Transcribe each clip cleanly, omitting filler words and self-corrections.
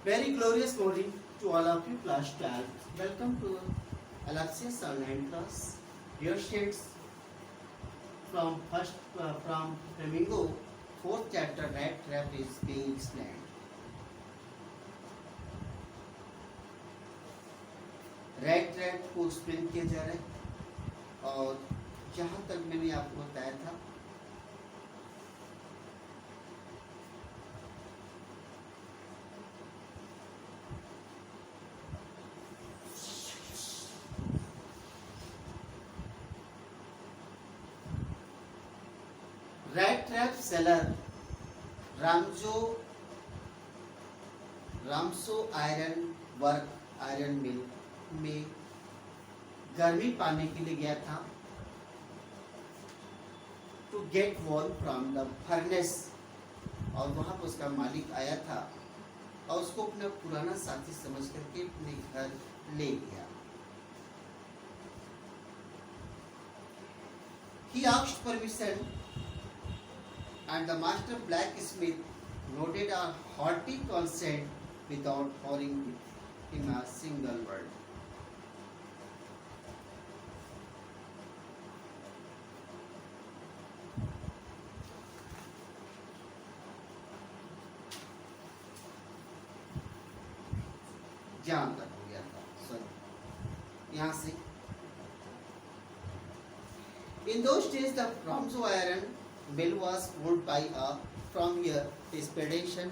Very glorious morning to all of you, class 12. Welcome to Alexius online class. Dear students, from Flamingo, fourth chapter rat trap is being explained. Rat trap को explain किया जा रहा है और जहां तक मैंने आपको बताया था rat trap seller Ramsjo iron mill में गर्मी पाने के लिए गया था to get warm from the furnace और वहां पर उसका मालिक आया था और उसको अपना पुराना साथी समझ करके अपने घर ले गया. He asked permission and the master blacksmith nodded a hearty consent without pouring him a single word. तक हो गया था. सॉरी, यहाँ से in those days the Ramso iron mill was owned by a from here expedition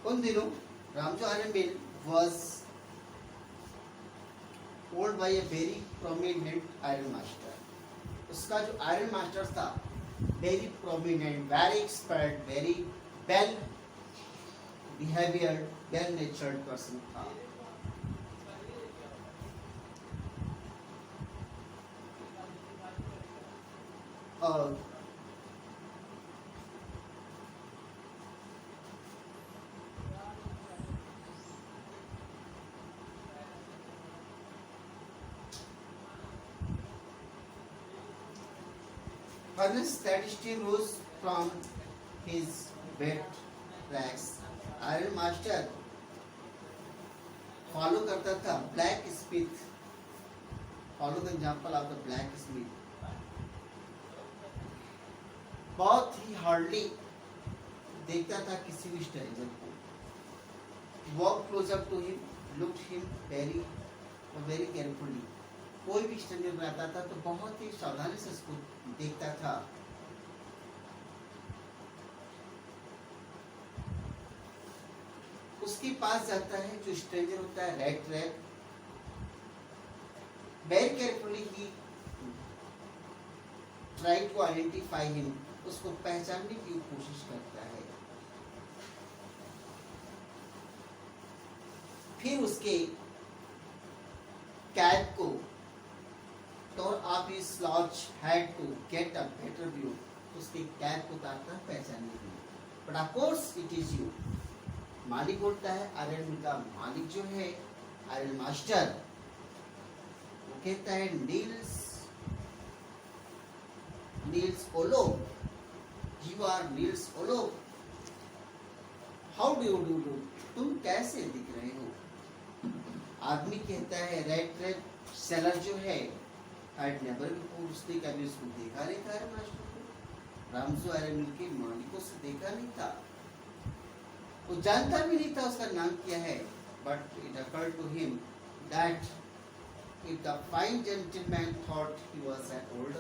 उन दिनों रामसो iron mill was owned by a very prominent iron master. उसका जो आयरन मास्टर था very prominent, very expert, very well behaviored, well natured person था. और furnace that still rose from his wet rags. Iron master follow करता था black smith. Follow the example of the black smith. बहुत ही hardly देखता था किसी भी stranger को. Walk closer to him, looked him very carefully. कोई भी स्ट्रेंजर आता था तो बहुत ही सावधानी से उसको देखता था. उसके पास जाता है जो स्ट्रेंजर होता है rat trap. Very carefully he try to identify him. उसको पहचानने की कोशिश करता है. फिर उसके कैट को और आप इस lodge had to get a better view. उसके कैप को उतारता है पहचानने के लिए. But of course it is you. मालिक बोलता है आयरन का मालिक जो है आयरन मास्टर वो कहता है नील्स ओलो. यू आर नील्स ओलो. How do you. तुम कैसे दिख रहे हो. आदमी कहता है रेड ट्रैप सेलर जो है I'd never before उसने कभी उसको देखा नहीं था आयरन मास्टर को. रामसो आयरन मिल के मालिकों से देखा नहीं था. वो जानता भी नहीं था उसका नाम क्या है. But it occurred to him that if the fine gentleman thought he was an old,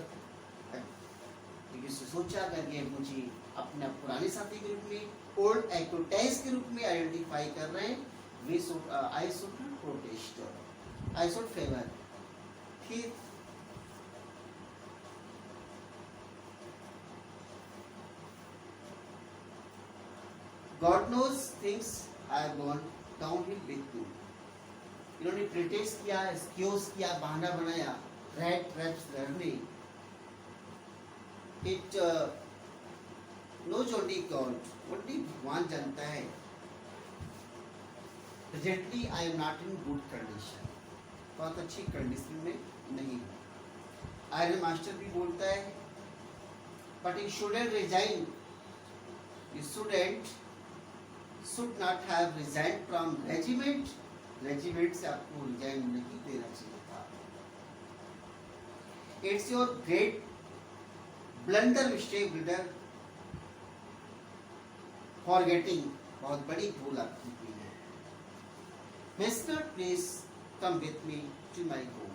लेकिन सोचा अगर ये मुझे अपने पुराने साथी के रूप में ओल्ड एक्विटेंस के रूप में आइडेंटिफाई कर रहे हैं, I should not protest. I should favor. फिर God knows things have gone downhill with you. इन्होंने प्रिटेक्स किया, एक्सक्यूज किया, बहाना बनाया रैट ट्रैप्स लड़ने. It knows only God, only भगवान जानता है. Presently I am not in good condition. बहुत अच्छी कंडीशन में नहीं हूँ। आयरन मास्टर भी बोलता है but you shouldn't resign, you student should not have resign from regiment, regiment से आपको रिजाइन नहीं देना चाहिए था। It's your great blunder mistake blunder forgetting, बहुत बड़ी भूल आपकी हुई है। Mister please come with me to my home,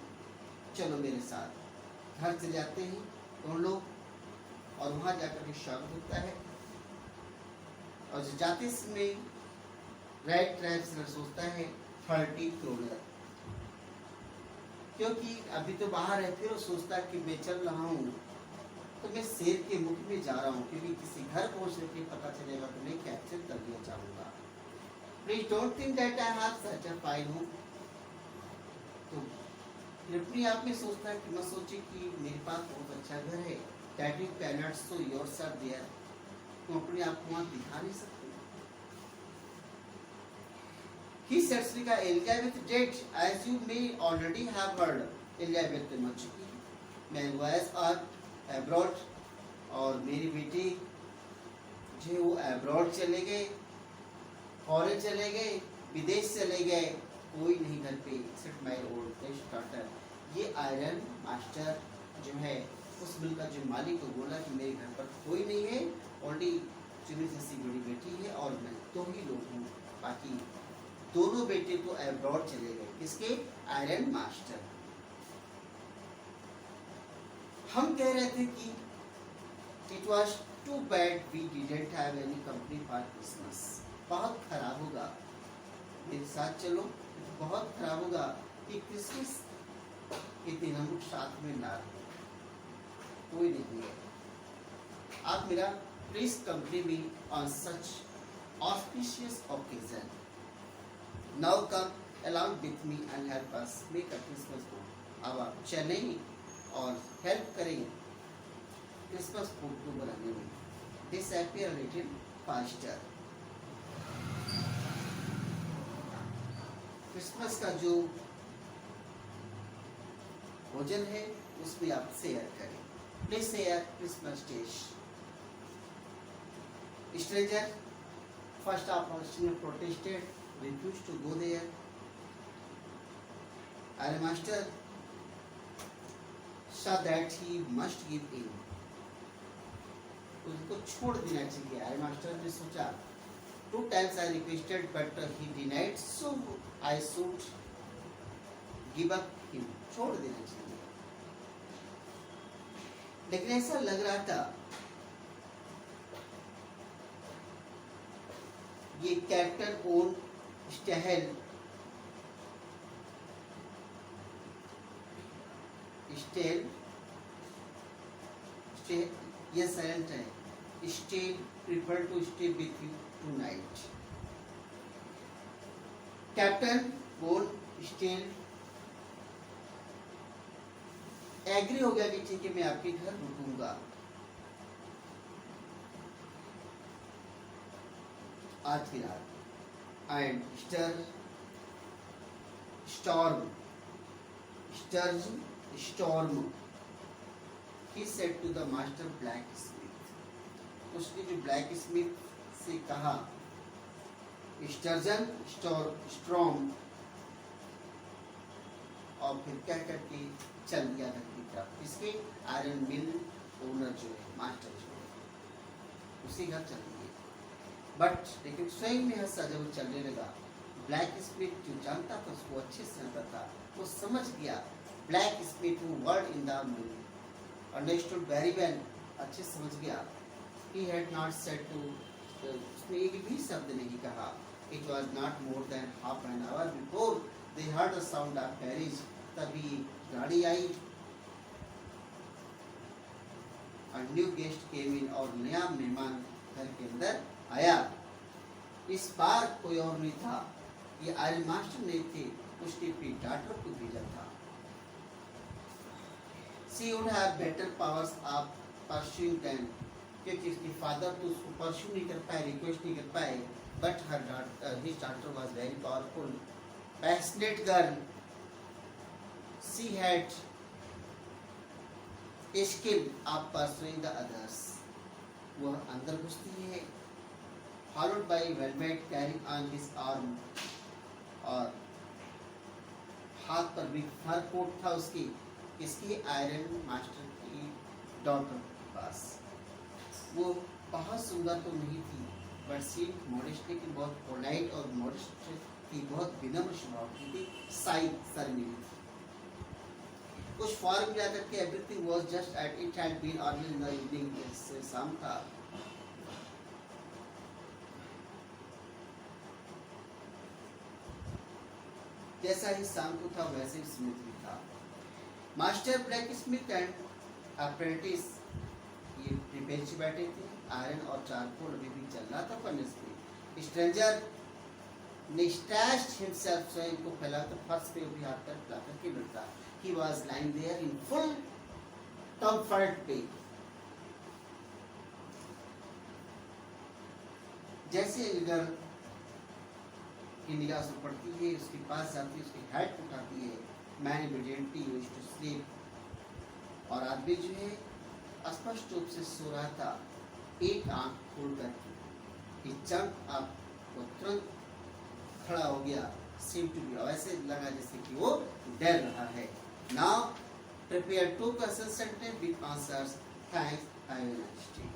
चलो मेरे साथ घर चले जाते हैं दोनों लोग, और वहां जाकर के स्वागत होता है। और जो जाते समय राइट ट्रैप सोचता है 30 करोड़, क्योंकि अभी तो बाहर है, फिर वो सोचता है कि मैं चल रहा हूँ तो मैं शेर के मुख में जा रहा हूँ, क्योंकि किसी घर पहुंचने के पता चलेगा तो मैं कैप्चर कर लिया जाऊंगा। Please don't think that I have such a fine home. तो फिर अपने आप में सोचता है कि मैं सोचे कि मेरे पास बहुत अच्छा घर है, that you can not show yourself there, तुम अपने आप को वहां दिखा नहीं सकते। He says का Elizabeth dead, as you may already have heard, Elizabeth मर चुकी है, my boys are abroad, और मेरी बेटी जो वो अब्रॉड चले गए, फॉरेन चले गए, विदेश चले गए, कोई नहीं घर पे एक्सेप्ट माय ओल्ड डॉटर। ये आयरन मास्टर जो है उस मिल का जो मालिक को बोला कि मेरे घर पर कोई नहीं है, ऑलरेडी चुनी जैसी बड़ी बेटी है और मैं तो ही लोग हूँ, बाकी दोनों बेटे तो अब्रॉड चले गए। किसके? Iron master. हम कह रहे थे कि it was too bad we didn't have any company for Christmas, बहुत खराब होगा, मेरे साथ चलो, बहुत खराब होगा कि क्रिसमस के दिन हम साथ में ना रहे, कोई नहीं है, आप मेरा please company me on such auspicious occasion, now come along with me and help us make a Christmas food। अब आप चलें और हेल्प करें क्रिसमस फूड को बनाने में। This appear little faster. Christmas का जो भोजन है उसमें आप शेयर करें, please share Christmas dish. Stranger first of all protested, refused to go there। Iron Master saw that he must give in, उसको छोड़ देना चाहिए। आयरन मास्टर ने सोचा 2 times I requested but he denied, so I should give up him, छोड़ देना चाहिए। लेकिन ऐसा लग रहा था ये कैप्टन ओन स्टेहल ये साइलेंट है, Stahle prefer to stay with you tonight. Captain von Stahle agree हो गया कि ठीक है मैं आपके घर रुकूंगा। आज की रात and storm he said to the master blacksmith, उसने जो ब्लैक स्मिथ से कहा स्टर्जन स्ट्रॉम, और फिर क्या करके चल गया घर की तरफ। इसके आयरन मिल ओनर जो है, मास्टर जो है, उसी घर चल गए। बट लेकिन स्वयं में हंसा जब वो चलने लगा। ब्लैक स्मिथ जो जानता था उसको अच्छे से जानता था, वो समझ गया। Blacksmith who worked in the mill understood very well, अच्छे समझ गया। He had not said too, उसने एक भी शब्द नहीं कहा। It was not more than half an hour before they heard the sound of carriage, तभी गाड़ी आई, a new guest came in, और नया मेहमान घर के अंदर आया। इस बार कोई और नहीं था, ये आयरन मास्टर नहीं थे, उसके अपनी डॉटर को भेजा था। She would have better powers of pursuing them, क्योंकि उसके फादर तो उसको परस्यू नहीं कर पाए, रिक्वेस्ट नहीं कर पाए, but his daughter was very powerful, passionate girl, she had escaped of pursuing the others. वह अंदर घुसती है, followed by Velvet carrying on his arm, और हाथ पर भी फर कोट था उसकी, इसकी आयरन मास्टर की डॉटर के पास। वो बहुत सुंदर तो नहीं थी, बट सी मॉडेस्ट, लेकिन बहुत पोलाइट और मॉडेस्ट थी, बहुत विनम्र स्वभाव की थी, साई शर्मिली थी। कुछ फॉर्म मिला करके everything was just at it had been early in the evening, जैसे शाम था। जैसा ही शाम को था वैसे ही स्मिथ भी था। Master black Smith and apprentice ये प्रिपेयर से बैठे थे, आयरन और चारकोल अभी भी चल रहा था फर्नेस में। स्ट्रेंजर ने स्टैश्ड हिमसेल्फ, स्वयं को फैलाकर फर्श पे भी हाथ तक लाकर के बैठा। He was lying there in full comfort पे। जैसे अगर की निगाह से पड़ती है, उसके पास जाती है, उसकी हेड उठाती है, man immediately used to sleep. और आदमी जो है स्पष्ट रूप से सो रहा था, एक आंख खोल करके। He jumped up, वो तुरंत खड़ा हो गया, seemed to be, ऐसे लगा जैसे कि वो डर रहा है। Now prepare 2 question sentence with answers. Thanks. Have a nice day.